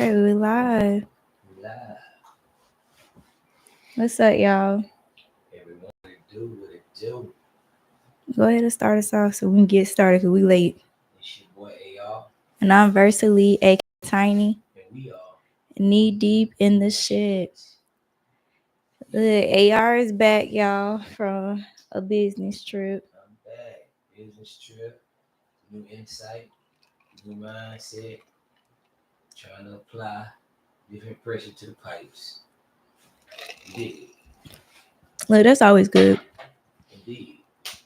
right, we live. We live. What's up, y'all? Everyone, what it do, what it do. Go ahead and start us off so we can get started because we late. It's your boy AR, And I'm Versally, aka Tiny, and we are knee deep in the shit. The AR is back, y'all, from a business trip. I'm back. Business trip, new insight, new mindset, trying to apply different pressure to the pipes. Indeed. Look, that's always good. Indeed.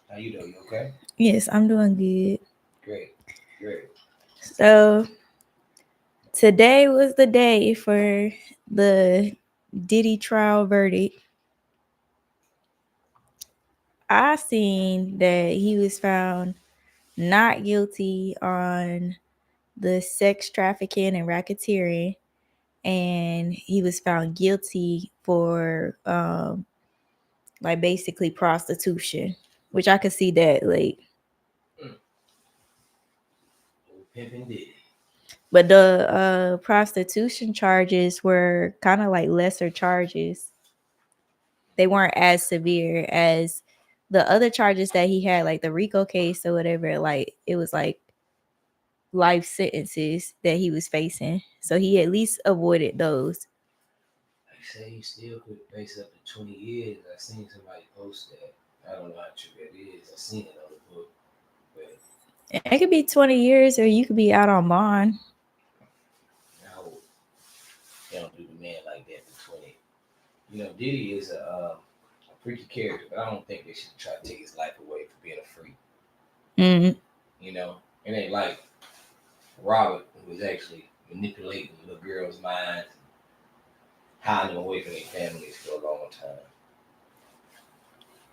How you doing? You okay? Yes, I'm doing good. Great. Great. So today was the day for the Diddy Trial Verdict. I seen that he was found not guilty on the sex trafficking and racketeering, and he was found guilty for like basically prostitution, which I could see that like. Old pimpin' Diddy. But the prostitution charges were kind of like lesser charges. They weren't as severe as the other charges that he had, like the Rico case or whatever. Like it was like life sentences that he was facing, so he at least avoided those. Like say he still could face up to 20 years. I seen somebody post that. I don't know how true that is. I seen it on the book. But It could be 20 years, or you could be out on bond. I hope they don't do the man like that for 20. You know, Diddy is a freaky character, but I don't think they should try to take his life away for being a freak. Mm-hmm. You know, it ain't like Robert, who was actually manipulating little girls' minds, hiding them away from their families for a long time.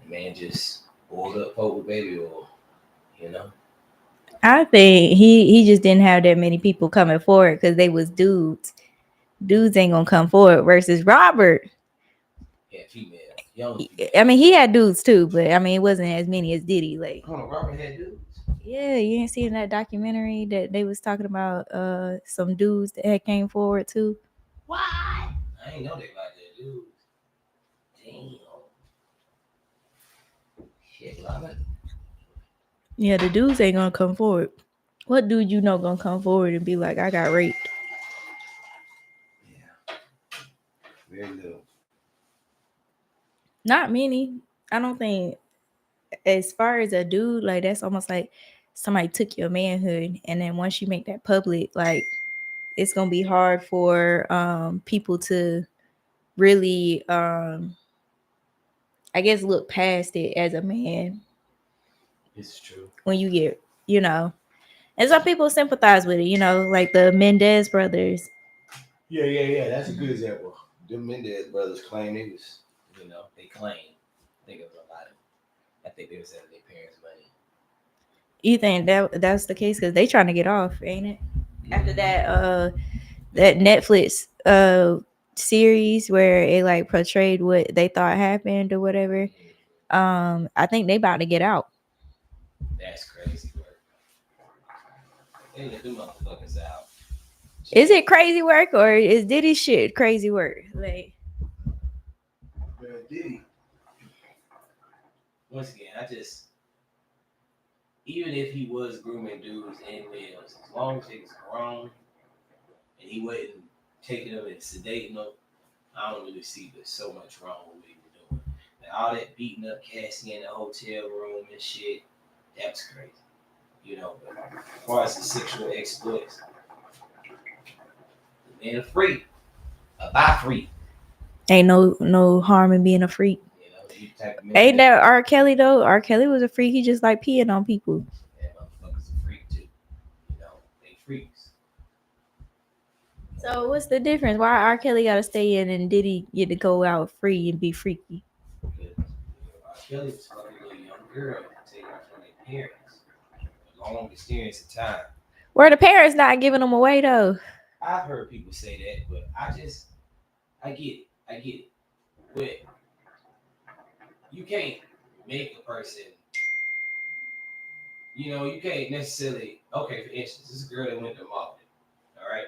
The man just boiled up folk with baby oil, you know. I think he just didn't have that many people coming forward because they was dudes. Dudes ain't gonna come forward versus Robert. Yeah, female, young female. I mean, he had dudes too, but I mean, it wasn't as many as Diddy. Like, Oh, Robert had dudes. yeah, you ain't seen that documentary that they was talking about some dudes that had came forward too. What? I ain't know they like that dudes. Damn. Shit, Robert. Yeah, the dudes ain't gonna come forward. What dude you know gonna come forward and be like, I got raped? Yeah, very little. Not many. I don't think. As far as a dude, like that's almost like somebody took your manhood, and then once you make that public, like it's gonna be hard for people to really I guess look past it as a man This is true. when you get, you know. And some people sympathize with it, you know, like the Mendez brothers. Yeah. That's a good example. The Mendez brothers claim they was, they claim. I think it was a lot of. I think they was out of their parents' money. You think that's the case because they trying to get off, ain't it? After that Netflix series where it like portrayed what they thought happened or whatever. I think they about to get out. That's crazy work. They let them motherfuckers out. Is it crazy work or is Diddy shit crazy work? Like, Diddy. Once again, even if he was grooming dudes and males, as long as they was grown and he wasn't taking them and sedating them, I don't really see there's so much wrong with what he was doing. Like all that beating up Cassie in the hotel room and shit, that's crazy. But as far as the sexual exploits, the man a freak, a bi freak. ain't no harm in being a freak. You type of man Ain't that R. Kelly though? R. Kelly was a freak. He just like peeing on people. Yeah, motherfuckers a freak too. They freaks. So what's the difference? Why R. Kelly gotta stay in and Diddy get to go out free and be freaky? Because R. Kelly was fucking a little young girl taking her from their parents. A long experience of time. Were the parents not giving them away though? I've heard people say that, but I get it. But you can't make a person, you can't necessarily, okay, for instance, this girl that went to Marley, all right?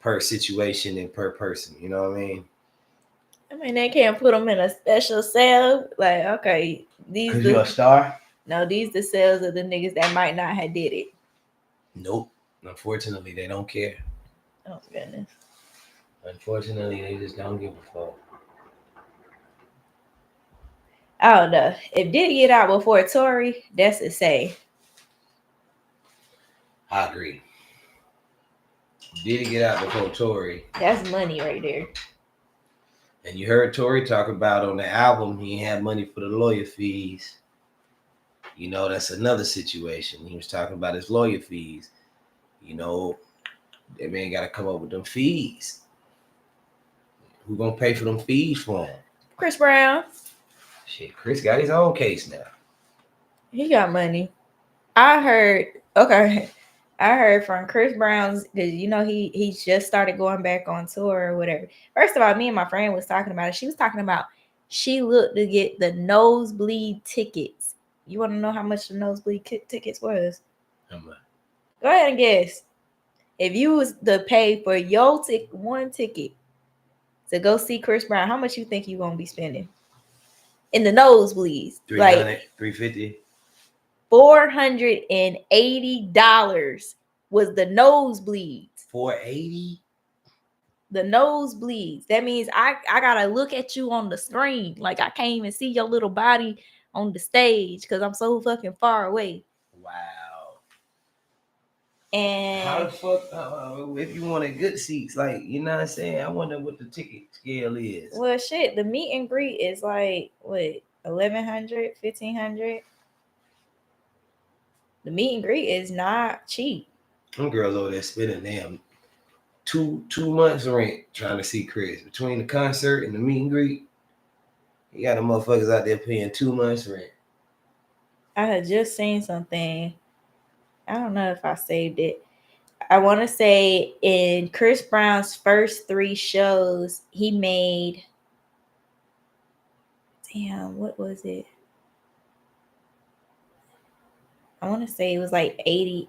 per situation and per person. You know what I mean? I mean, they can't put them in a special cell. Like, okay, Cause you're a star. these the cells of the niggas that might not have did it. Nope. Unfortunately, they don't care. Oh goodness. Unfortunately, they just don't give a fuck. I don't know. If Diddy get out before Tory, that's a say. I agree. Did he get out before Tory? That's money right there. And you heard Tory talk about on the album, he had money for the lawyer fees. You know, that's another situation. He was talking about his lawyer fees. You know, that man got to come up with them fees. Who gonna pay for them fees for him? Chris Brown. Shit, Chris got his own case now. He got money. I heard. Okay. I heard from Chris Brown's because he just started going back on tour or whatever. First of all, me and my friend was talking about it. She was talking about she looked to get the nosebleed tickets. You want to know how much the nosebleed tickets was? How much? Go ahead and guess. If you was to pay for your one ticket to go see Chris Brown, how much you think you gonna be spending in the nosebleeds? 300, like $350. $480 was the nosebleeds. $480. The nosebleeds. That means I gotta look at you on the screen. Like I can't even see your little body on the stage because I'm so fucking far away. Wow. And how the fuck? If you wanted good seats, like you know what I'm saying? I wonder what the ticket scale is. Well, shit, the meet and greet is like what 1,100, 1,500. The meet and greet is not cheap. Them girls over there spending damn two months rent trying to see Chris. Between the concert and the meet and greet, you got the motherfuckers out there paying 2 months rent. I had just seen something. I don't know if I saved it. I want to say in Chris Brown's first 3 shows, he made. Damn, what was it? I want to say it was like 80.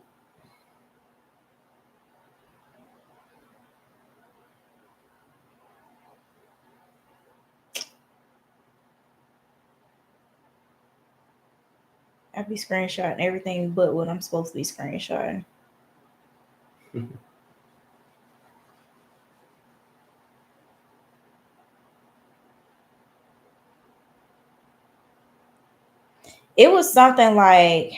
I'd be screenshotting everything but what I'm supposed to be screenshotting. It was something like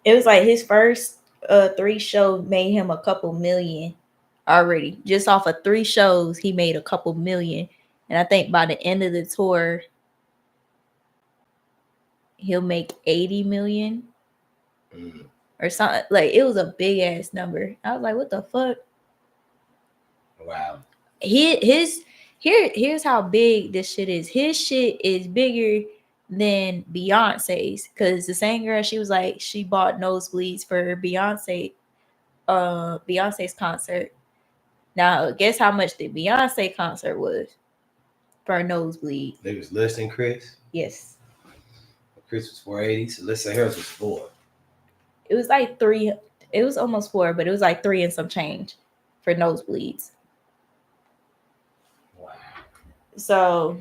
his first 3 shows made him a couple million already. Just off of 3 shows, he made a couple million. And I think by the end of the tour, he'll make 80 million or something. Like it was a big ass number. I was like, what the fuck? Wow. Here's how big this shit is. His shit is bigger than Beyonce's because the same girl, she was like, she bought nosebleeds for Beyonce's concert. Now guess how much the Beyonce concert was for a nosebleed? They was less than Chris. Yes. Chris was 480, so let's say hers was 4. It was like 3. It was almost 4, but it was like 3 and some change for nosebleeds. Wow. So,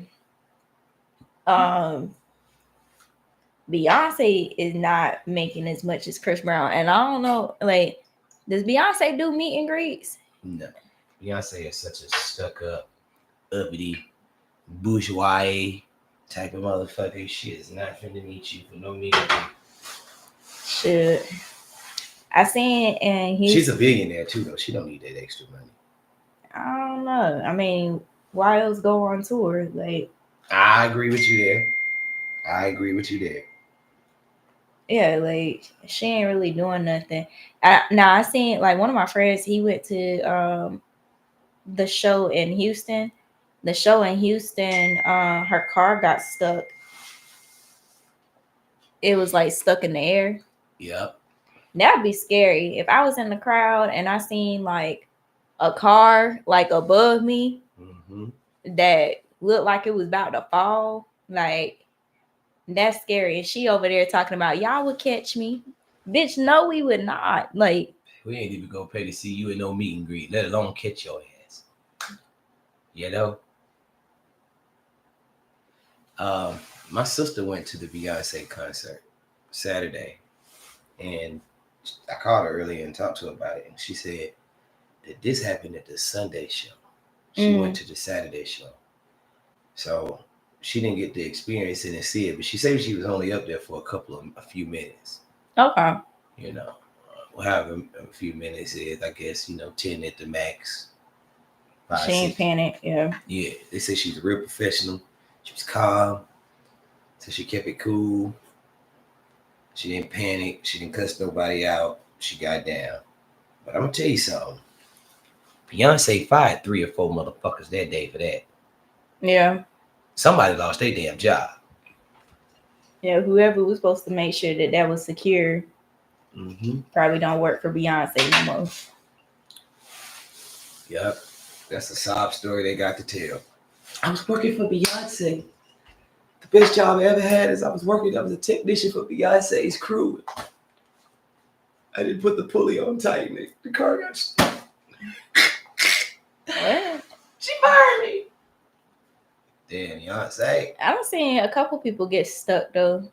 Beyonce is not making as much as Chris Brown, and I don't know. Like, does Beyonce do meet and greets? No. Beyonce is such a stuck up, uppity, bourgeois type of motherfucker. She is not finna meet you for no meet and greet. Shit. I seen and she's a billionaire too, though. She don't need that extra money. I don't know. I mean, why else go on tour? Like, I agree with you there. Yeah, like she ain't really doing nothing. I seen like one of my friends. He went to the show in Houston. The show in Houston, her car got stuck. It was like stuck in the air. Yep. That'd be scary. If I was in the crowd and I seen like a car like above me that looked like it was about to fall, like that's scary. And she over there talking about y'all would catch me. Bitch, no, we would not. Like We ain't even gonna pay to see you in no meet and greet, let alone catch your ass. You know? Um, my sister went to the Beyonce concert Saturday, and I called her earlier and talked to her about it, and she said that this happened at the Sunday show. She went to the Saturday show, so she didn't get to experience it and see it. But she said she was only up there for a few minutes. Okay. You know, however a few minutes is, I guess 10 at the max. She ain't panic. Yeah. Yeah, they said she's real professional. She was calm, so she kept it cool. She didn't panic. She didn't cuss nobody out. She got down. But I'm gonna tell you something. Beyonce fired 3 or 4 motherfuckers that day for that. Yeah. Somebody lost their damn job. Yeah. Whoever was supposed to make sure that was secure probably don't work for Beyonce no more. Yep. That's a sob story they got to tell. I was working for Beyonce. The best job I ever had is I was a technician for Beyonce's crew. I didn't put the pulley on tight, and the car got stuck. What? She fired me. Damn, Beyonce. I don't see a couple people get stuck though.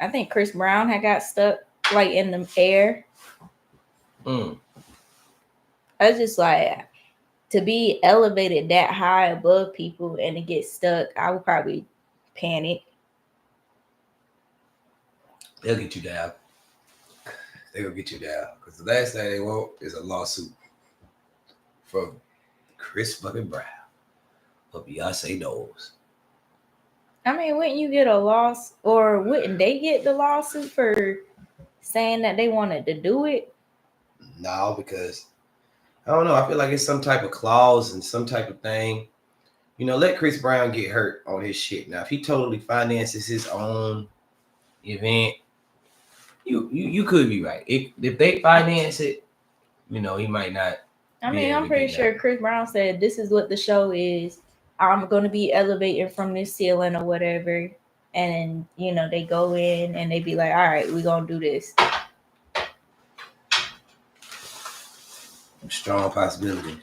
I think Chris Brown had got stuck like in the air. I was just like, to be elevated that high above people and to get stuck, I would probably panic. They'll get you down. They're gonna get you down. Because the last thing they want is a lawsuit from Chris fucking Brown. But Beyonce knows. I mean, wouldn't you get a loss, or wouldn't they get the lawsuit for saying that they wanted to do it? No, because I don't know. I feel like it's some type of clause and some type of thing. Let Chris Brown get hurt on his shit. Now, if he totally finances his own event, you could be right. If they finance it, he might not. I mean, I'm pretty sure Chris Brown said this is what the show is. I'm gonna be elevating from this ceiling or whatever, and they go in and they be like, "All right, we're gonna do this." Strong possibility.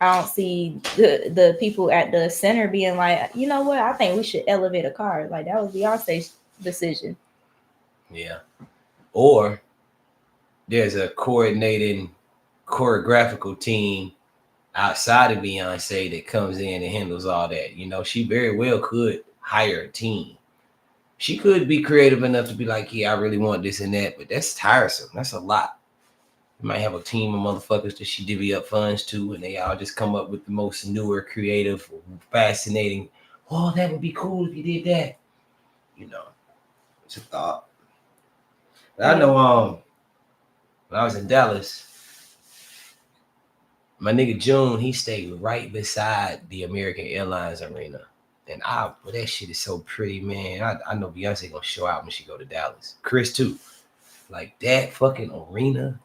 I don't see the people at the center being like, you know what? I think we should elevate a car. Like that was Beyonce's decision. Yeah. Or there's a coordinating choreographical team outside of Beyonce that comes in and handles all that. She very well could hire a team. She could be creative enough to be like, yeah, I really want this and that, but that's tiresome. That's a lot. You might have a team of motherfuckers that she divvy up funds to, and they all just come up with the most newer, creative, fascinating. Oh, that would be cool if you did that. It's a thought. But I know when I was in Dallas, my nigga June, he stayed right beside the American Airlines arena. And that shit is so pretty, man. I know Beyonce gonna show out when she go to Dallas. Chris too. Like that fucking arena.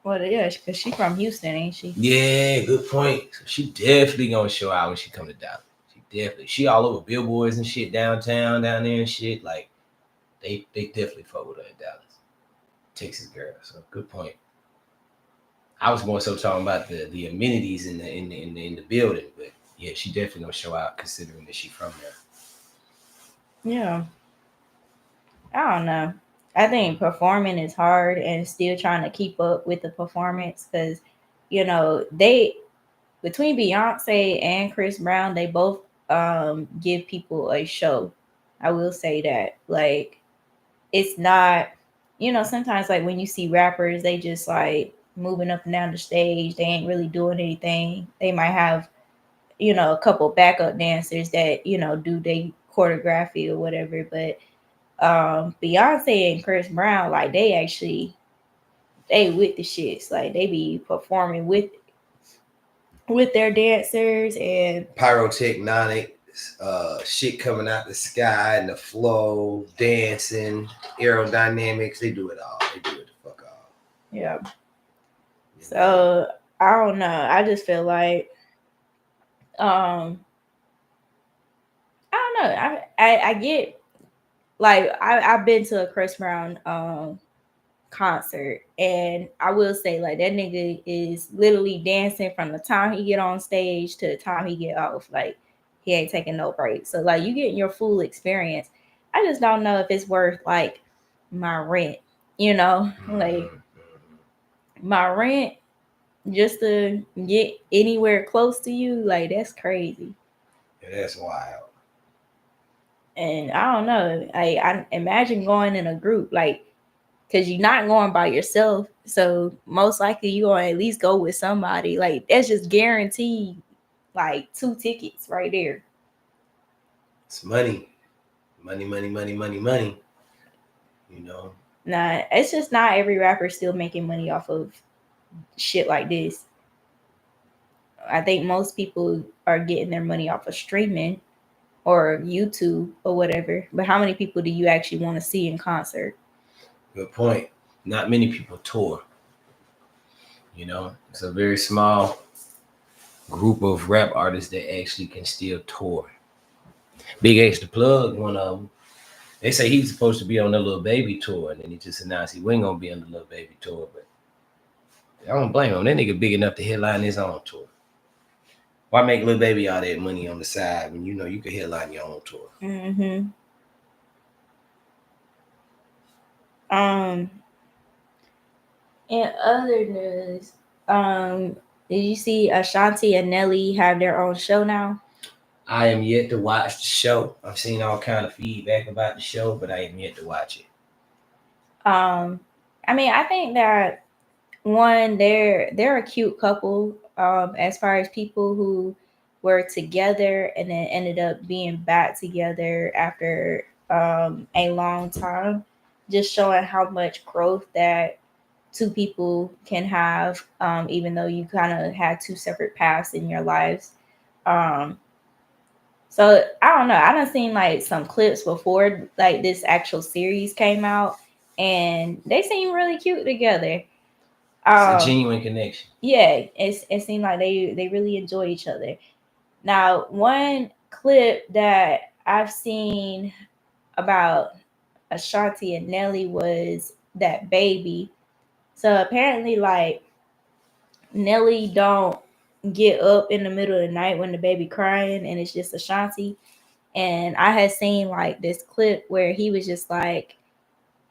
Well, yeah, because she from Houston, ain't she? Yeah, good point. So she definitely gonna show out when she come to Dallas. She all over billboards and shit downtown, down there and shit. Like they definitely fuck with her in Dallas. Texas girl. So good point. I was more so talking about the amenities in the building, but yeah, she definitely gonna show out considering that she from there. Yeah. I don't know. I think performing is hard and still trying to keep up with the performance because, they between Beyonce and Chris Brown, they both give people a show. I will say that. Like, it's not, sometimes like when you see rappers, they just like moving up and down the stage. They ain't really doing anything. They might have, a couple backup dancers that, do they choreography or whatever. But Beyonce and Chris Brown, like they with the shits. Like they be performing with their dancers and pyrotechnics, shit coming out the sky and the flow, dancing, aerodynamics. They do it all. They do it the fuck all. Yeah. So I don't know. I just feel like I don't know. I get like I've been to a Chris Brown concert. And I will say, like, that nigga is literally dancing from the time he get on stage to the time he get off. Like, he ain't taking no break. So like, you getting your full experience. I just don't know if it's worth like my rent, you know, like my rent just to get anywhere close to you. Like, that's crazy. Yeah, that's wild. And I don't know. I imagine going in a group, like, because you're not going by yourself. So most likely you gonna at least go with somebody. Like, that's just guaranteed, like 2 tickets right there. It's money. Money, money, money, money, money. You know? Nah, it's just not every rapper still making money off of shit like this. I think most people are getting their money off of streaming or YouTube or whatever. But how many people do you actually want to see in concert? Good point. Not many people tour. You know, it's a very small group of rap artists that actually can still tour. Big H the Plug, one of them. They say he's supposed to be on the Little Baby tour, and then he just announced he wasn't gonna be on the Little Baby tour. But I don't blame him. That nigga big enough to headline his own tour. Why make Little Baby all that money on the side when you know you could headline your own tour? Mm-hmm. Um, in other news, did you see Ashanti and Nelly have their own show now? I am yet to watch the show. I've seen all kind of feedback about the show, but I am yet to watch it. Um, I mean, I think that one, they're a cute couple. As far as people who were together and then ended up being back together after a long time, just showing how much growth that two people can have, even though you kind of had two separate paths in your lives. Um, so I don't know. I done seen like some clips before like this actual series came out, and they seem really cute together. It's a Um, genuine connection. yeah, it seemed like they really enjoy each other. Now, one clip that I've seen about Ashanti and Nelly was that baby. So apparently, like, Nelly don't get up in the middle of the night when the baby crying, and it's just Ashanti. And I had seen like this clip where he was just like,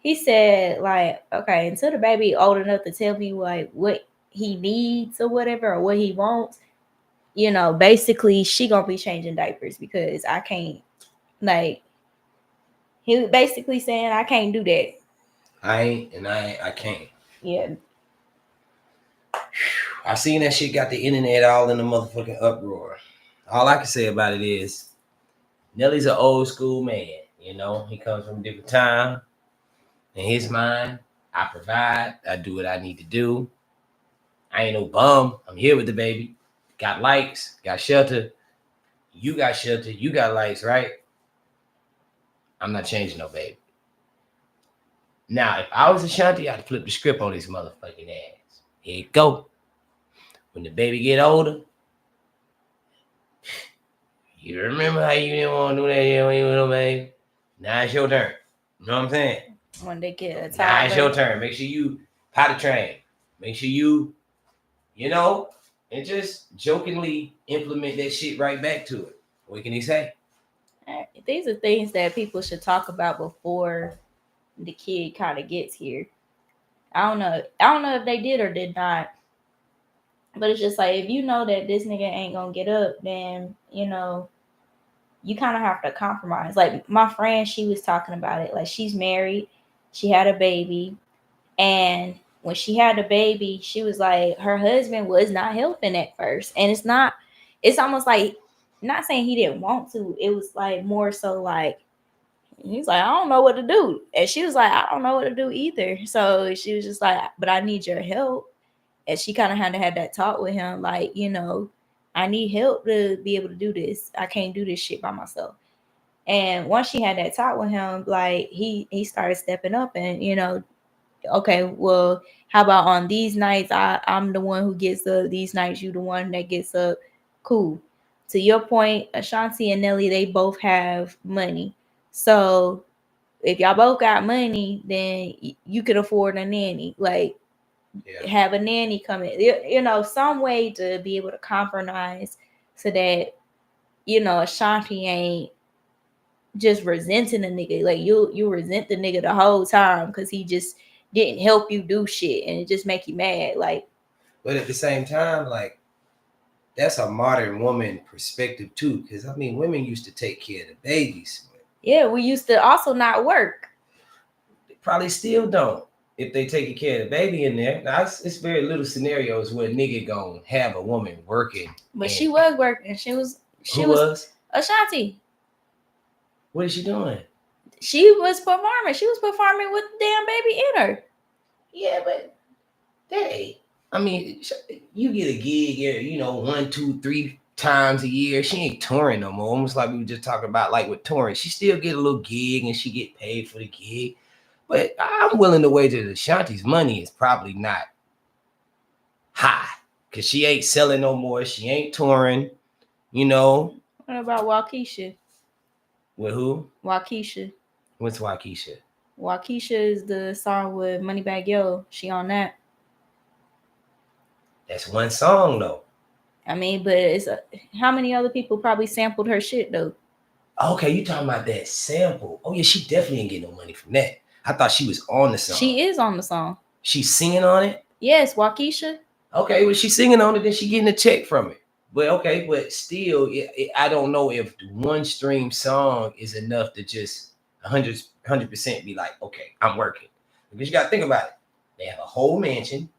he said like, okay, until the baby old enough to tell me like what he needs or whatever or what he wants, you know, basically she gonna be changing diapers because I can't, like, he was basically saying I can't do that. I ain't, and I can't. Yeah. I seen that shit got the internet all in the motherfucking uproar. All I can say about it is Nelly's an old school man. You know, he comes from a different time. In his mind, I provide, I do what I need to do. I ain't no bum. I'm here with the baby. Got lights, got shelter. You got shelter, you got lights, right? I'm not changing no baby. Now, if I was Ashanti, I'd flip the script on his motherfucking ass. Here you go. When the baby get older, you remember how you didn't want to do that here when you were little baby? Now it's your turn. You know what I'm saying? When they get a Now it's your toddler. turn. Make sure you potty train. Make sure you know, and just jokingly implement that shit right back to it. What can he say? These are things that people should talk about before the kid kind of gets here. I don't know. I don't know if they did or did not. But it's just like, if you know that this nigga ain't gonna get up, then you know you kind of have to compromise. Like my friend, she was talking about it. Like, she's married, she had a baby, and when she had the baby, she was like her husband was not helping at first, and it's not. It's almost like, not saying he didn't want to. It was like more so like he's like, I don't know what to do, and she was like, I don't know what to do either. So she was just like, but I need your help. And she kind of had to have that talk with him, like, you know, I need help to be able to do this. I can't do this shit by myself. And once she had that talk with him, like he started stepping up, and you know, okay, well, how about on these nights I'm the one who gets up. These nights you the one that gets up. Cool. To your point, Ashanti and Nelly, they both have money, so if y'all both got money, then you can afford a nanny. Like, have a nanny come in, you know, some way to be able to compromise so that, you know, Ashanti ain't just resenting the nigga. Like, you resent the nigga the whole time because he just didn't help you do shit, and it just make you mad. Like, but at the same time, like, that's a modern woman perspective too, because I mean, women used to take care of the babies. Yeah, we used to also not work. They probably still don't if they taking care of the baby in there. Now, it's very little scenarios where a nigga gonna have a woman working. But she was working. She was Ashanti. What is she doing? She was performing. She was performing with the damn baby in her. Yeah, but hey, I mean, you get a gig, you know, 1, 2, 3 times a year. She ain't touring no more. Almost like we were just talking about, like with touring, she still get a little gig and she get paid for the gig. But I'm willing to wager that Ashanti's money is probably not high because she ain't selling no more. She ain't touring, you know. What about Waukesha? With who? Waukesha. What's Waukesha? Waukesha is the song with Moneybagg Yo. She on that. That's one song though. I mean, but it's how many other people probably sampled her shit though? Okay, you talking about that sample? Oh yeah, she definitely ain't getting no money from that. I thought she was on the song. She is on the song. She's singing on it? Yes, Waukesha. Okay, well, she's singing on it, then she getting a check from it. But okay, but still, I don't know if one stream song is enough to just 100% be like, okay, I'm working. Because you got to think about it. They have a whole mansion.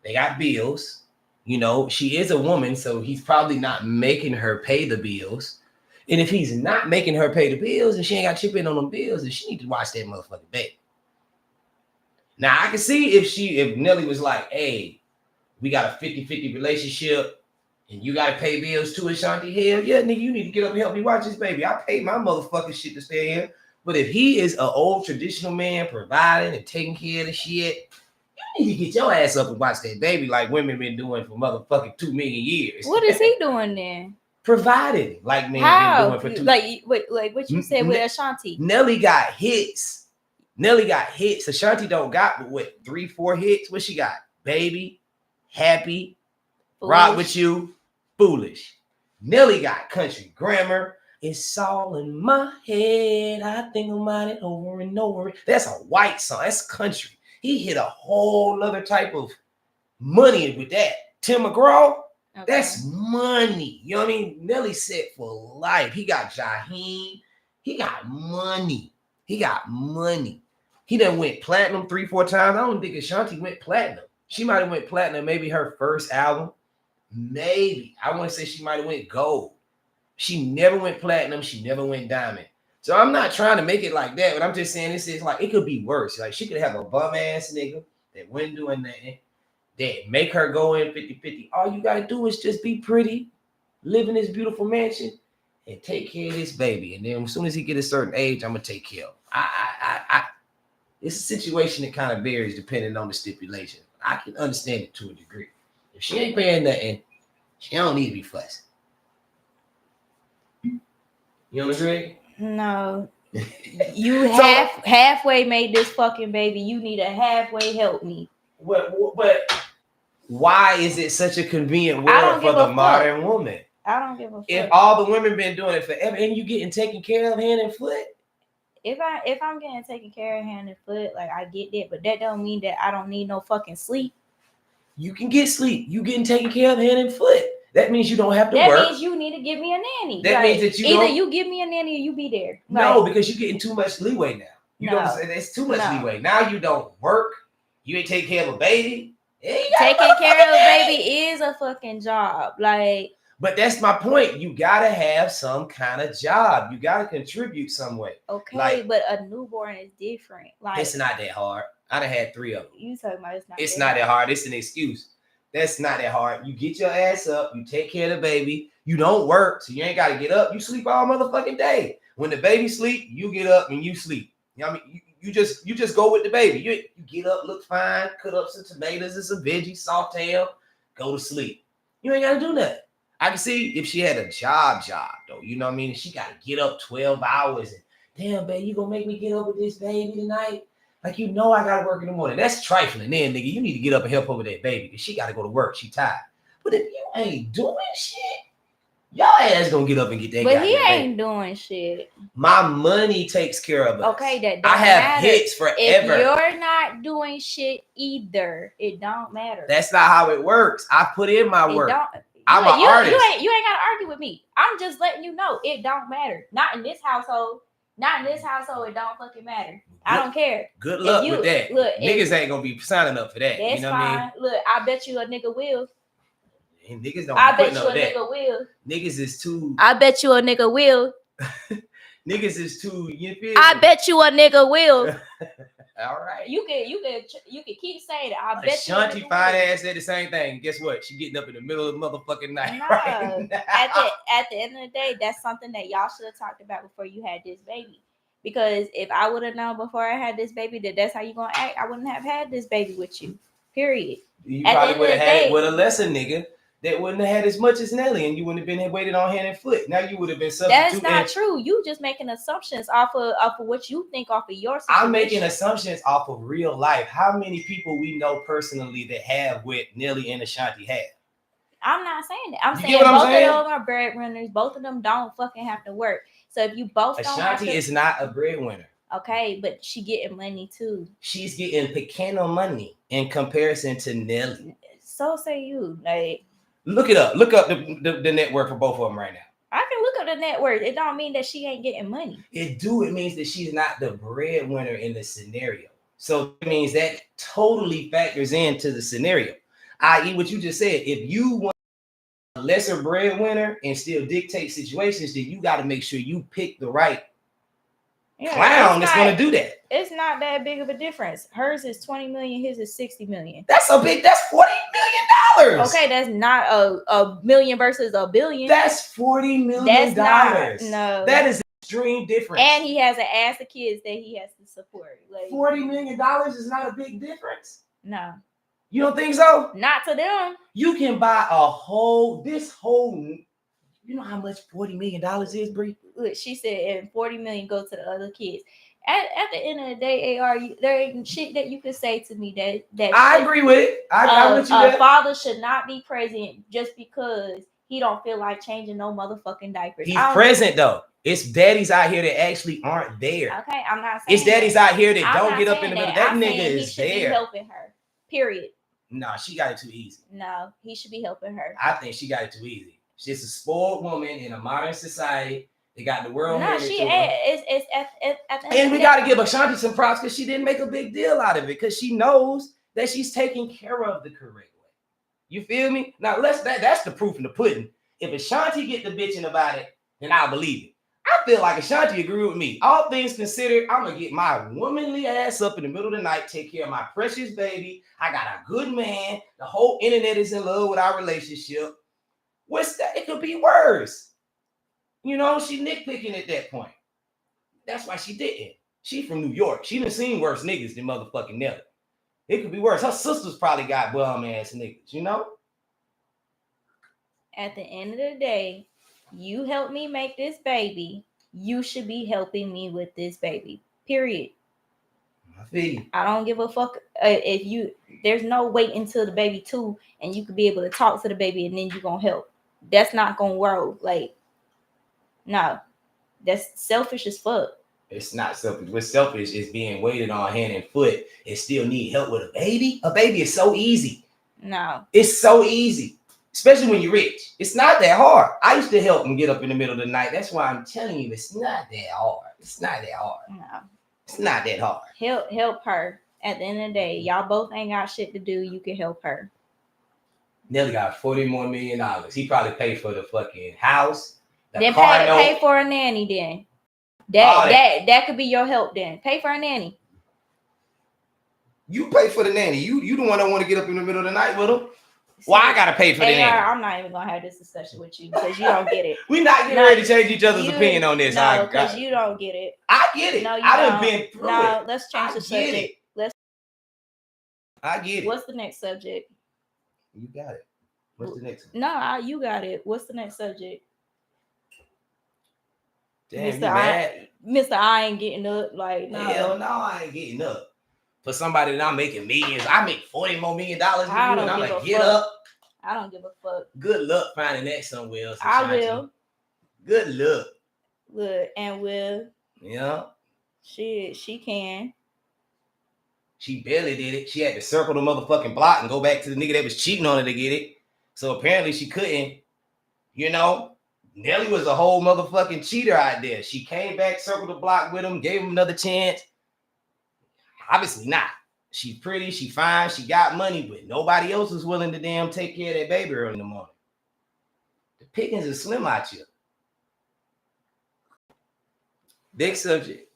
They got bills. You know, she is a woman, so he's probably not making her pay the bills. And if he's not making her pay the bills and she ain't got to chip in on them bills, then she need to watch that motherfucking baby. Now, I can see if Nelly was like, hey, we got a 50-50 relationship and you got to pay bills too, Ashanti, hell yeah, nigga, you need to get up and help me watch this baby. I paid my motherfucking shit to stay here. But if he is an old traditional man providing and taking care of the shit, you need to get your ass up and watch that baby like women been doing for motherfucking 2 million years. What is he doing then? Providing like men been doing for 2 like what you said with Ashanti. Nelly got hits. Ashanti don't got but what 3-4 hits. What she got? Baby, Happy, Foolish. Rock With You, Foolish. Nelly got Country Grammar. It's all in my head. I think about it over and over. That's a white song. That's country. He hit a whole other type of money with that. Tim McGraw, that's money. You know what I mean? Nelly set for life. He got Jaheim. He got money. He done went platinum 3-4 times. I don't think Ashanti went platinum. She might have went platinum maybe her first album. Maybe. I want to say she might have went gold. She never went platinum. She never went diamond. So I'm not trying to make it like that, but I'm just saying this is like, it could be worse. Like she could have a bum ass nigga that wasn't doing nothing, that make her go in 50-50. All you got to do is just be pretty, live in this beautiful mansion, and take care of this baby. And then as soon as he get a certain age, I'm going to take care of him. It's a situation that kind of varies depending on the stipulation. I can understand it to a degree. If she ain't paying nothing, she don't need to be fussing. You don't agree? No. You halfway made this fucking baby. You need a halfway help me. But why is it such a convenient world for the modern woman? I don't give a fuck. If all the women been doing it forever and you getting taken care of hand and foot. If I'm getting taken care of hand and foot, like I get that, but that don't mean that I don't need no fucking sleep. You can get sleep. You getting taken care of hand and foot. That means you don't have to work. That means you need to give me a nanny. That means that you give me a nanny or you be there. No, because you're getting too much leeway now. You know what I'm saying? There's too much leeway. Now you don't work. You ain't taking care of a baby. Taking care of a baby is a fucking job. Like, but that's my point. You gotta have some kind of job. You gotta contribute some way. Okay, but a newborn is different. Like, it's not that hard. I done had 3 of them. You talking about it's not that hard. It's an excuse. That's not that hard. You get your ass up. You take care of the baby. You don't work, so you ain't got to get up. You sleep all motherfucking day. When the baby sleep, you get up and you sleep. You know what I mean? You just go with the baby. You get up, look fine, cut up some tomatoes and some veggies, saute them, go to sleep. You ain't got to do nothing. I can see if she had a job though. You know what I mean? She got to get up 12 hours and damn, baby, you gonna make me get up with this baby tonight? Like, you know I gotta work in the morning. That's trifling. Then, nigga, you need to get up and help her with that baby because she gotta go to work. She tired. But if you ain't doing shit, y'all ass gonna get up and get that. But he ain't baby. doing shit. My money takes care of us. Okay, that don't I have matter. hits forever. If you're not doing shit either, it don't matter. That's not how it works. I put in my work. I'm an artist. You ain't gotta argue with me. I'm just letting you know it don't matter. Not in this household. Not in this household. It don't fucking matter. I don't care. Good luck with that. Look, niggas ain't gonna be signing up for that. That's you know fine. What I mean? Look, I bet you a nigga will. And niggas don't. I bet you a nigga will. Niggas is too. I bet you a nigga will. Niggas is too. You feel? I bet you a nigga will. All right. You can keep saying it. I bet Ashanti you. fine ass said the same thing. Guess what? She getting up in the middle of the motherfucking night. No. Right now. At the end of the day, that's something that y'all should have talked about before you had this baby. Because if I would have known before I had this baby that that's how you gonna act, I wouldn't have had this baby with you. Period. You probably would have had it with a lesser nigga that wouldn't have had as much as Nelly, and you wouldn't have been waited on hand and foot. Now you would have been substituting. That's not true. You just making assumptions off of what you think off of your situation. I'm making assumptions off of real life. How many people we know personally that have what Nelly and Ashanti have? I'm not saying that. I'm saying both of them are breadwinners. Both of them don't fucking have to work. So if you both don't Ashanti is not a breadwinner. Okay, but she getting money too. She's getting pequeno money in comparison to Nelly. So say you. Like, look it up. Look up the net worth for both of them right now. I can look up the net worth. It don't mean that she ain't getting money. It means that she's not the breadwinner in the scenario. So it means that totally factors into the scenario. I.e., what you just said. If you want a lesser breadwinner and still dictate situations, then you got to make sure you pick the right clown that's going to do that. It's not that big of a difference. Hers is 20 million. His is 60 million. That's $40 million. Okay, that's not a million versus a billion. That's $40 million. That's not. No. That is extreme difference. And he has an ass of kids that he has to support. Like, $40 million is not a big difference. No. You don't think so? Not to them. You can buy you know how much $40 million is, Bree? Look, she said, and 40 million go to the other kids. At the end of the day, AR, there ain't shit that you can say to me that I agree with it. I with you. A father should not be present just because he don't feel like changing no motherfucking diapers. He's present though. It's daddies out here that actually aren't there. Okay, I'm not saying it's daddies that. out here that don't get up in the middle. That nigga is he should there. Be helping her. Period. Nah, she got it too easy. No, he should be helping her. I think she got it too easy. She's a spoiled woman in a modern society. They got the world. No, she ain't. It's at the and we got to give Ashanti some props because she didn't make a big deal out of it because she knows that she's taking care of the correct way. You feel me? Now that's the proof in the pudding. If Ashanti get the bitching about it, then I'll believe it. I feel like Ashanti agree with me. All things considered, I'm gonna get my womanly ass up in the middle of the night, take care of my precious baby. I got a good man. The whole internet is in love with our relationship. What's that? It could be worse. You know, she nitpicking at that point. That's why she didn't. She from New York. She done seen worse niggas than motherfucking Nelly. It could be worse. Her sisters probably got bum ass niggas, you know? At the end of the day, you helped me make this baby. You should be helping me with this baby. Period. I feel you. I don't give a fuck if you. There's no wait until the baby 2 and you could be able to talk to the baby and then you gonna help. That's not gonna work. Like, no, that's selfish as fuck. It's not selfish. What's selfish is being waited on hand and foot and still need help with a baby. A baby is so easy. No, it's so easy, especially when you're rich. It's not that hard. I used to help them get up in the middle of the night. That's why I'm telling you, it's not that hard. It's not that hard. No, it's not that hard. Help her. At the end of the day, y'all both ain't got shit to do. You can help her. Nelly got $40 more million. He probably paid for the fucking house. Then pay for a nanny. Then that could be your help. Then pay for a nanny. You pay for the nanny. You the one that want to get up in the middle of the night with him. Well, I gotta pay for the nanny. I'm not even gonna have this discussion with you because you don't get it. We're not getting ready to change each other's opinion on this. No, because you don't get it. I get it. No, you I done been through it. No, let's change the subject. I get it. What's the next subject? You got it. What's the next one? No, you got it. What's the next subject? Damn, Mr. I ain't getting up. Like, no. Hell no, I ain't getting up. For somebody that I'm making millions, I make $40 more million than you, and I'm like, get up. I don't give a fuck. Good luck finding that somewhere else. I will. Good luck. Look, and will. Yeah. She can. She barely did it. She had to circle the motherfucking block and go back to the nigga that was cheating on her to get it. So apparently she couldn't. You know, Nelly was a whole motherfucking cheater out there. She came back, circled the block with him, gave him another chance. Obviously not. She's pretty, she fine, she got money, but nobody else is willing to damn take care of that baby early in the morning. The pickings are slim out here. Next subject.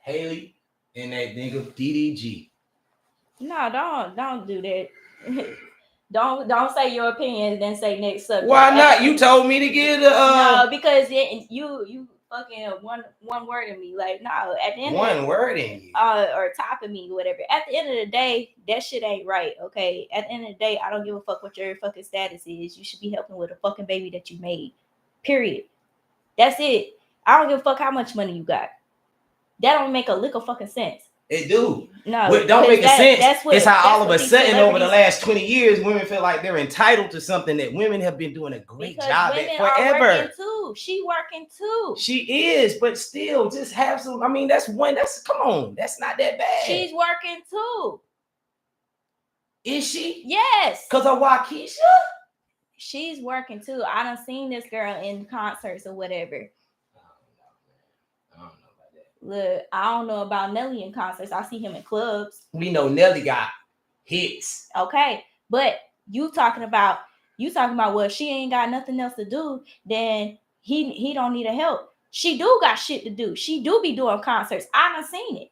Halle and that nigga DDG. No, don't do that. Don't say your opinion, then say next subject. Why not? You told me to get no, because you fucking one word in me. Like, no, at the end one word in you. Or topping me, whatever. At the end of the day, that shit ain't right. Okay. At the end of the day, I don't give a fuck what your fucking status is. You should be helping with a fucking baby that you made. Period. That's it. I don't give a fuck how much money you got. That don't make a lick of fucking sense. It do. No, what don't make a sense. It's how all of a sudden over the last 20 years, women feel like they're entitled to something that women have been doing a great job at forever. Are working too. She working too. She is, but still, just have some. I mean, that's come on. That's not that bad. She's working too. Is she? Yes. Because of Waukesha? She's working too. I done seen this girl in concerts or whatever. Look, I don't know about Nelly in concerts. I see him in clubs. We know Nelly got hits. Okay, but you talking about well, she ain't got nothing else to do, then he don't need a help. She do got shit to do. She do be doing concerts. I done seen it.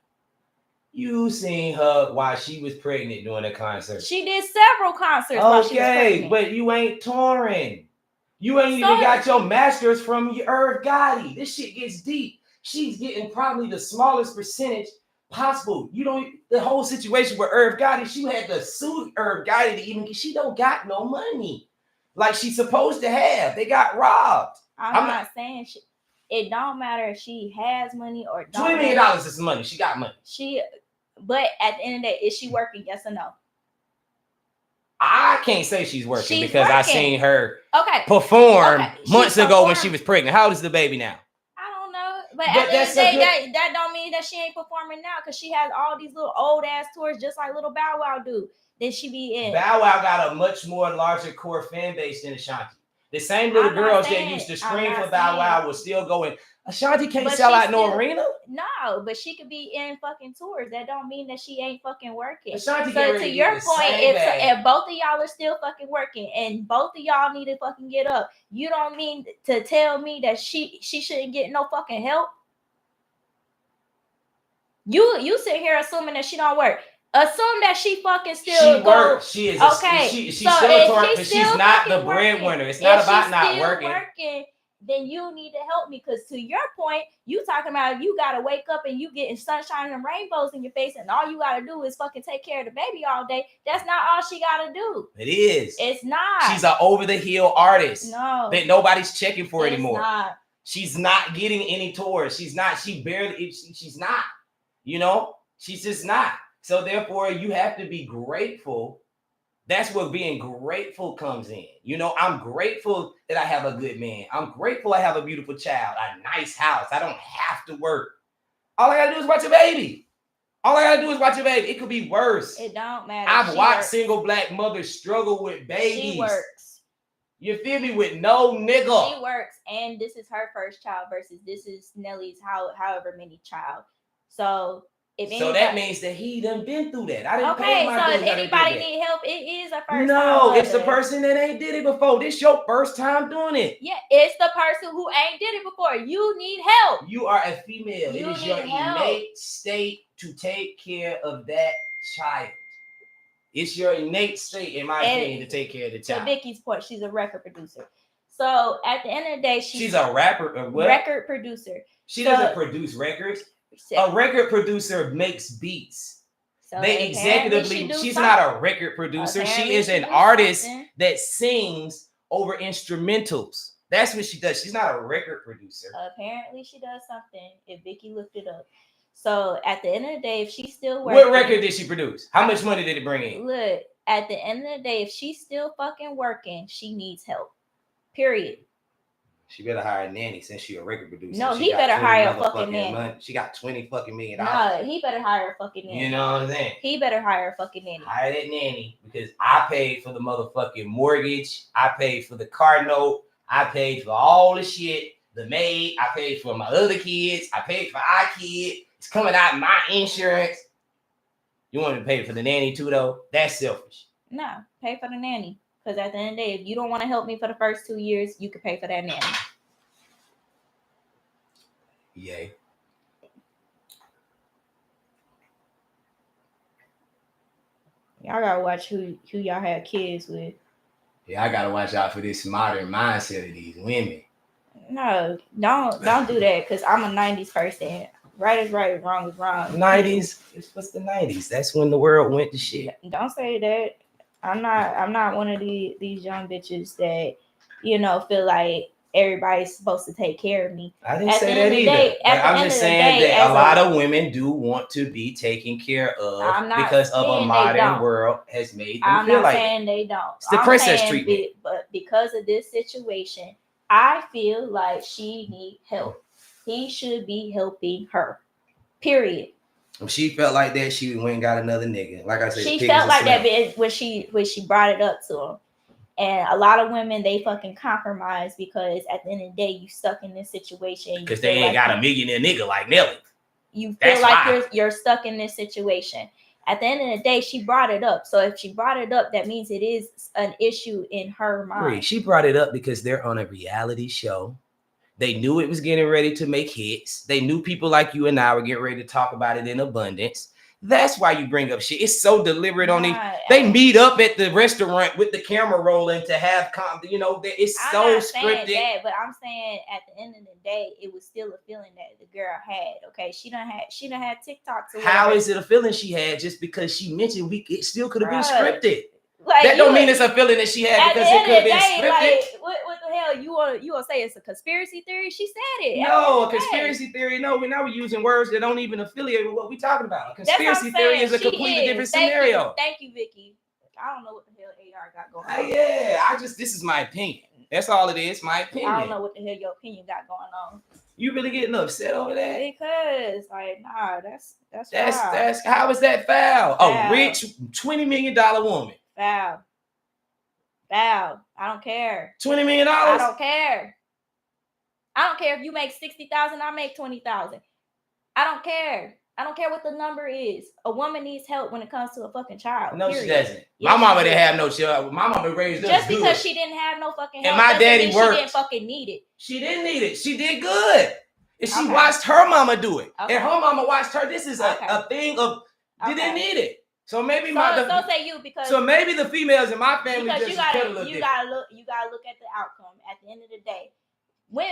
You seen her while she was pregnant doing a concert. She did several concerts while she was pregnant. But you ain't touring. You ain't even got your masters from your Irv Gotti. This shit gets deep. She's getting probably the smallest percentage possible. The whole situation with Irv Gotti, she had to sue Irv Gotti to even get, she don't got no money like she's supposed to have. They got robbed. I'm not saying it don't matter if she has money or don't. $20 million is money. She got money. But at the end of the day, is she working? Yes or no? I can't say she's working because I seen her perform months ago when she was pregnant. How old is the baby now? But at the end of the day, that don't mean that she ain't performing now because she has all these little old ass tours just like little Bow Wow do. That she be in. Bow Wow got a much more larger core fan base than Ashanti. The same little girls that used to scream for Bow Wow will still go in. Ashanti can't sell out no arena. No, but she could be in fucking tours. That don't mean that she ain't fucking working. Ashanti so to your point, if both of y'all are still fucking working and both of y'all need to fucking get up, you don't mean to tell me that she shouldn't get no fucking help. You sit here assuming that she don't work. Assume that she fucking still works. She is okay. She's still a tour, but she's not the breadwinner. It's not about not working. Then you need to help me because to your point, you talking about you gotta wake up and you getting sunshine and rainbows in your face, and all you gotta do is fucking take care of the baby all day. That's not all she gotta do. It is. It's not. She's an over the hill artist. No, that nobody's checking for anymore. Not. She's not getting any tours. She's not. She's not. You know, she's just not. So therefore, you have to be grateful. That's where being grateful comes in. You know, I'm grateful that I have a good man. I'm grateful I have a beautiful child, a nice house. I don't have to work. All I gotta do is watch a baby. It could be worse. It don't matter. I've watched single black mothers struggle with babies. She works. You feel me? With no nigga. She works. And this is her first child versus this is Nelly's however many child. So that means that he done been through that. I didn't pay my bills. So if anybody need help, it is a first time. No, it's the person that ain't did it before. This your first time doing it. Yeah, it's the person who ain't did it before. You need help. You are a female. It is your innate state to take care of that child. It's your innate state, in my opinion, to take care of the child. To Vicky's point, she's a record producer. So at the end of the day, she's a rapper. Record producer. She doesn't produce records. A record producer makes beats. So they executively, she's not a record producer. She is an artist that sings over instrumentals. That's what she does. She's not a record producer. Apparently, she does something. If Vicky looked it up. So at the end of the day, if she's still working, what record did she produce? How much money did it bring in? Look, at the end of the day, if she's still fucking working, she needs help. Period. She better hire a nanny since she a record producer. No, she he better hire a fucking nanny. She got $20 fucking million. No, he better hire a fucking nanny. You know what I'm saying? He better hire a fucking nanny. Hire that nanny because I paid for the motherfucking mortgage. I paid for the car note. I paid for all the shit. The maid. I paid for my other kids. I paid for our kid. It's coming out of my insurance. You want to pay for the nanny too, though? That's selfish. No, pay for the nanny. Because at the end of the day, if you don't want to help me for the first 2 years, you can pay for that nanny. Yay. Y'all gotta watch who y'all have kids with. Yeah, I gotta watch out for this modern mindset of these women. No, don't do that. Because I'm a 90s person. Right is right, wrong is wrong. 90s? What's the 90s? That's when the world went to shit. Don't say that. I'm not one of these young bitches that, feel like everybody's supposed to take care of me. I didn't say that either. I'm just saying that a lot of women do want to be taken care of because of a modern world has made them feel like it. I'm not saying they don't. It's the princess treatment. But because of this situation, I feel like she needs help. He should be helping her. Period. When she felt like that, she went and got another nigga. Like I said, she felt like that when she brought it up to him. And a lot of women, they fucking compromise because at the end of the day, you stuck in this situation. Because they ain't got a millionaire nigga like Nelly. You feel like you're stuck in this situation. At the end of the day, she brought it up. So if she brought it up, that means it is an issue in her mind. She brought it up because they're on a reality show. They knew it was getting ready to make hits. They knew people like you and I were getting ready to talk about it in abundance. That's why you bring up shit. It's so deliberate on these. They meet up at the restaurant with the camera rolling to have, it's so scripted. That, but I'm saying at the end of the day, it was still a feeling that the girl had. Okay, she done had TikToks. How is it a feeling she had just because she mentioned it still could have been scripted? Like, that don't mean it's a feeling that she had because it could have been scripted. Like, what the hell? You want to say it's a conspiracy theory? She said it. No, a conspiracy theory. No, we're using words that don't even affiliate with what we're talking about. A conspiracy theory is a completely different scenario. Thank you, Vicky. I don't know what the hell AR got going on. Yeah, this is my opinion. That's all it is, my opinion. I don't know what the hell your opinion got going on. You really getting upset over that? Because, nah, that's how is that foul? A rich $20 million woman. Foul. I don't care. $20 million? I don't care. I don't care if you make 60,000, I make 20,000. I don't care. I don't care what the number is. A woman needs help when it comes to a fucking child. No, period. She doesn't. My mama didn't have no child. My mama raised us just good. Because she didn't have no fucking help. And my daddy worked. She didn't fucking need it. She didn't need it. She did good. And she watched her mama do it. Okay. And her mama watched her. This is a thing of didn't need it. So maybe say you because so maybe the females in my family because just you gotta look at the outcome at the end of the day. When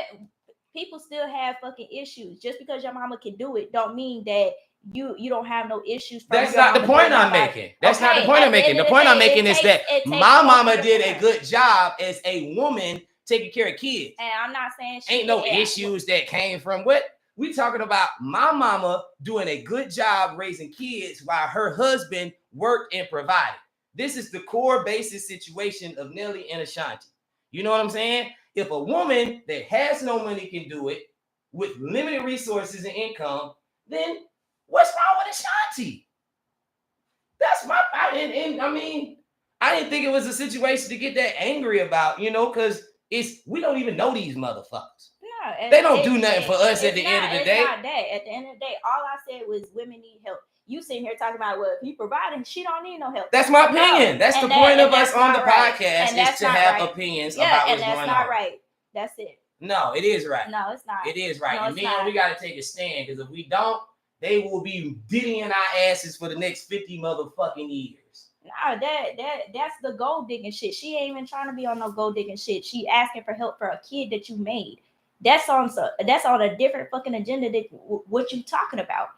people still have fucking issues, just because your mama can do it, don't mean that you don't have no issues. That's not the point I'm making. That's not the point I'm making. The point I'm making is that my mama did a good job as a woman taking care of kids. And I'm not saying ain't no issues that came from what. We talking about my mama doing a good job raising kids while her husband worked and provided. This is the core basis situation of Nelly and Ashanti. You know what I'm saying? If a woman that has no money can do it with limited resources and income, then what's wrong with Ashanti? That's my and I mean, I didn't think it was a situation to get that angry about, because we don't even know these motherfuckers. They don't do nothing for us at the end of the day. It's not that. At the end of the day, all I said was women need help. You sitting here talking about if he providing, she don't need no help. That's my opinion. That's the point of us on the podcast is to have opinions about what's going on. And that's not right. That's it. No, it is right. No, it's not. It is right. And then we got to take a stand because if we don't, they will be diddying our asses for the next 50 motherfucking years. No, that's the gold digging shit. She ain't even trying to be on no gold digging shit. She asking for help for a kid that you made. That's on a different fucking agenda that what you talking about.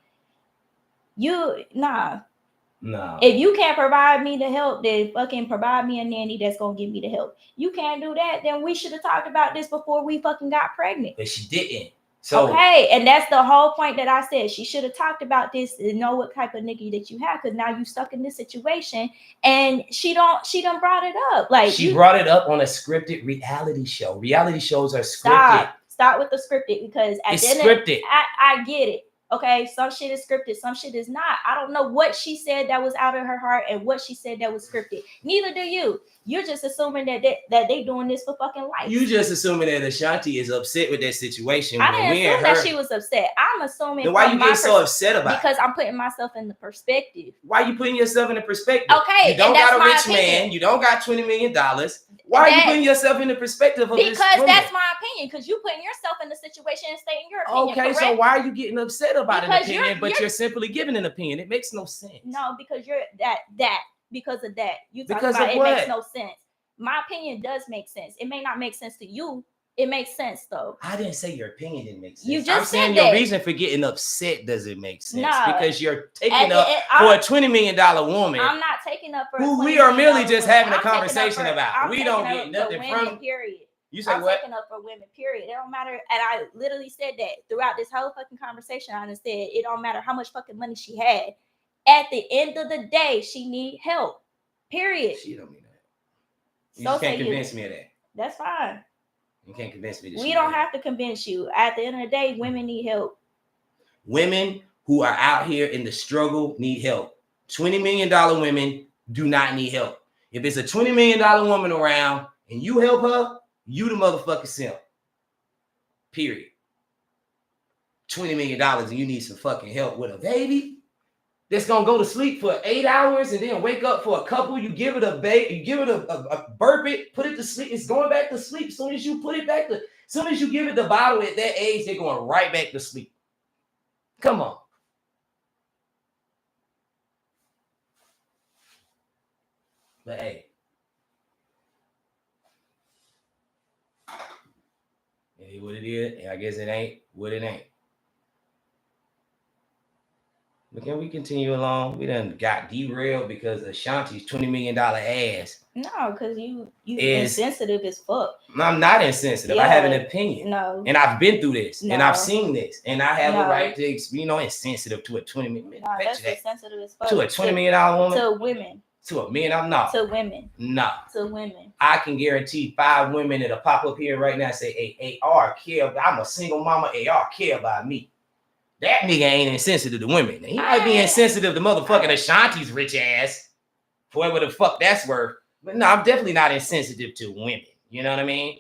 No. If you can't provide me the help, then fucking provide me a nanny that's gonna give me the help. You can't do that, then we should have talked about this before we fucking got pregnant. But she didn't. So okay, and that's the whole point that I said. She should have talked about this and know what type of nigga that you have, because now you stuck in this situation, and she done brought it up. Like she brought it up on a scripted reality show. Reality shows are scripted. Stop with the scripted, because at It's the end scripted. I get it. Okay, some shit is scripted, some shit is not. I don't know what she said that was out of her heart and what she said that was scripted. Neither do you. You're just assuming that they doing this for fucking life. You just assuming that Ashanti is upset with that situation. I didn't assume that she was upset. I'm assuming. Then why you get so upset about it? Because I'm putting myself in the perspective. Why you putting yourself in the perspective? Okay, you don't got a rich man. You don't got $20 million. Why are you putting yourself in the perspective of this woman? Because that's my opinion. Because you putting yourself in the situation and stating your opinion. Okay, correct? so why are you getting upset about because an opinion, but you're simply giving an opinion? It makes no sense. No, because you're that because of that. You talk because about of it what? Makes no sense. My opinion does make sense. It may not make sense to you. It makes sense though. I didn't say your opinion didn't make sense. You just I'm saying said your that. reason for getting upset doesn't make sense. No, because you're taking up for a $20 million woman. I'm not taking up for who we are merely just having a conversation about. We don't get nothing from. Period. You say I'm what? taking up for women, period. It don't matter. And I literally said that throughout this whole fucking conversation. I said it don't matter how much fucking money she had. At the end of the day, she need help. Period. She don't mean that. You just can't convince me of that. That's fine. You can't convince me. We don't have to convince you. At the end of the day, women need help. Women who are out here in the struggle need help. $20 million women do not need help. If it's a $20 million woman around and you help her, you the motherfucking simp. Period. $20 million and you need some fucking help with a baby that's gonna go to sleep for 8 hours and then wake up for a couple. You give it a baby, you give it a burp it, put it to sleep. It's going back to sleep. As soon as you put it back to, as soon as you give it the bottle at that age, they're going right back to sleep. Come on. But hey, it is what it is, and I guess it ain't what it ain't. But can we continue along? We done got derailed because Ashanti's $20 million ass. No, because you insensitive as fuck. I'm not insensitive. Yeah. I have an opinion. No. And I've been through this. No. And I've seen this. And I have a right to, insensitive to a $20 million. No, that's insensitive as fuck. To a $20 million woman? To women. To a man, I'm not. To women. No. To women. I can guarantee 5 women that'll pop up here right now and say, hey, AR care. I'm a single mama. AR care about me. That nigga ain't insensitive to women. He might be insensitive to motherfucking Ashanti's rich ass. For whatever the fuck that's worth. But no, I'm definitely not insensitive to women. You know what I mean?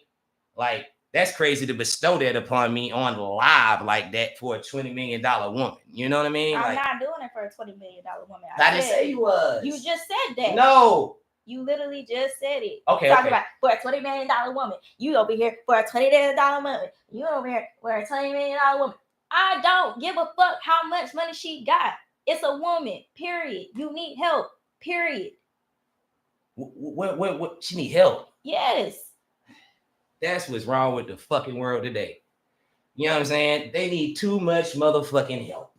Like, that's crazy to bestow that upon me on live like that for a $20 million woman. You know what I mean? I'm not doing it for a $20 million woman. I didn't say you was. You just said that. No. You literally just said it. Okay. Talking about for a $20 million woman. You over here for a $20 million woman. You over here for a $20 million woman. I don't give a fuck how much money she got. It's a woman, period. You need help, period. What? She need help? Yes. That's what's wrong with the fucking world today. You know what I'm saying? They need too much motherfucking help.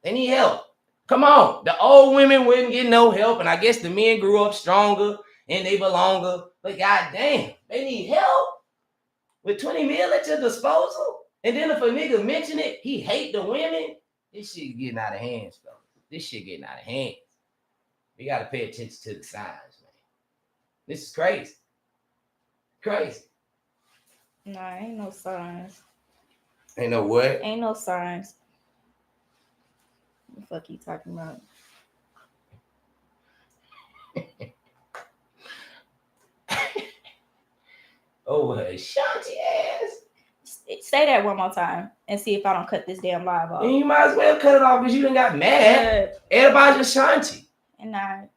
They need help. Come on. The old women wouldn't get no help, and I guess the men grew up stronger and they belong. But goddamn, they need help with 20 mil at your disposal. And then if a nigga mention it, he hate the women. This shit getting out of hands, though. This shit getting out of hands. We gotta pay attention to the signs, man. This is crazy. Crazy. Nah, ain't no signs. Ain't no what? Ain't no signs. What the fuck you talking about? Oh, Ashanti ass. Say that one more time and see if I don't cut this damn live off. And you might as well cut it off because you done got mad. Everybody's Ashanti. And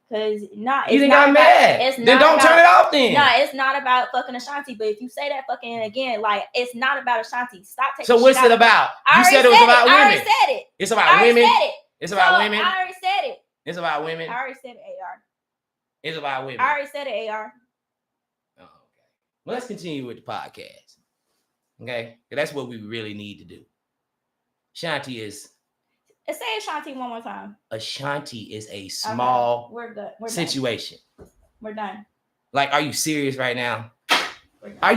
because not you done got mad. It's then don't turn it off then. No, it's not about fucking Ashanti. But if you say that fucking again, like it's not about Ashanti. Stop taking. So what's it about? You said it was about women. I already said it. It's about women. It's about women. I already said it. It's about women. I already said it, AR. It's about women. I already said it, AR. Oh, okay. Well, let's continue with the podcast. Okay, that's what we really need to do. Ashanti is Say Ashanti one more time. Ashanti is a small We're good. We're situation. done. We're done. Like, are you serious right now? We're done. Are you